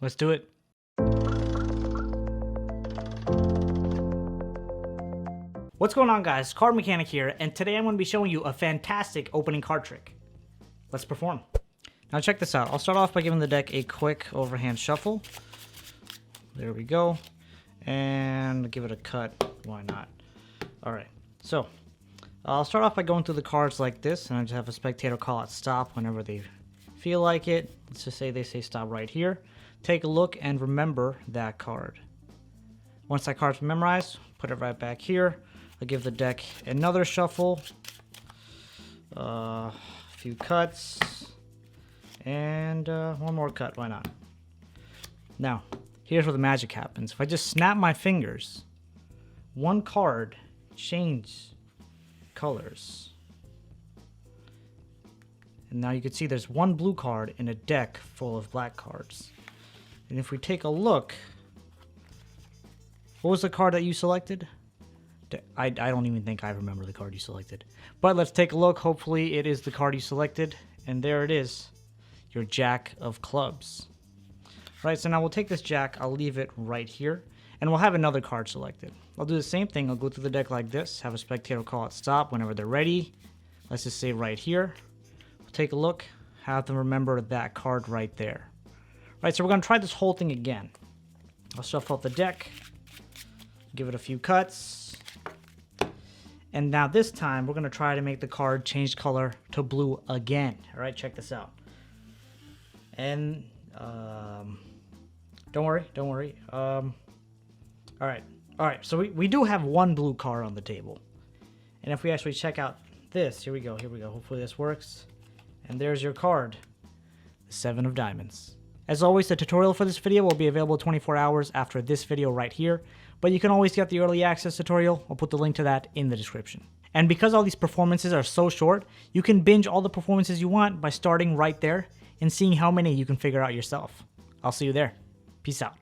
Let's do it. What's going on, guys? CardMechanic here, and today I'm going to be showing you a fantastic opening card trick. Let's perform. Now check this out. I'll start off by giving the deck a quick overhand shuffle. There we go. And give it a cut. Why not? Alright, so I'll start off by going through the cards like this, and I just have a spectator call out stop whenever they feel like it. Let's just say they say stop right here. Take a look and remember that card. Once that card's memorized, put it right back here. I'll give the deck another shuffle, a few cuts, and one more cut. Why not? Now, here's where the magic happens. If I just snap my fingers, one card changes colors. And now you can see there's one blue card in a deck full of black cards. And if we take a look, what was the card that you selected? I don't even think I remember the card you selected. But let's take a look. Hopefully it is the card you selected. And there it is. Your Jack of Clubs. Right, so now we'll take this Jack. I'll leave it right here. And we'll have another card selected. I'll do the same thing. I'll go through the deck like this. Have a spectator call it stop whenever they're ready. Let's just say right here. We'll take a look. Have them remember that card right there. Right, so we're going to try this whole thing again. I'll shuffle up the deck. Give it a few cuts. And now this time, we're going to try to make the card change color to blue again. All right, check this out. And don't worry. All right, so we do have one blue card on the table. And if we actually check out this, here we go. Hopefully this works. And there's your card, the 7 of Diamonds. As always, the tutorial for this video will be available 24 hours after this video right here, but you can always get the early access tutorial. I'll put the link to that in the description. And because all these performances are so short, you can binge all the performances you want by starting right there and seeing how many you can figure out yourself. I'll see you there. Peace out.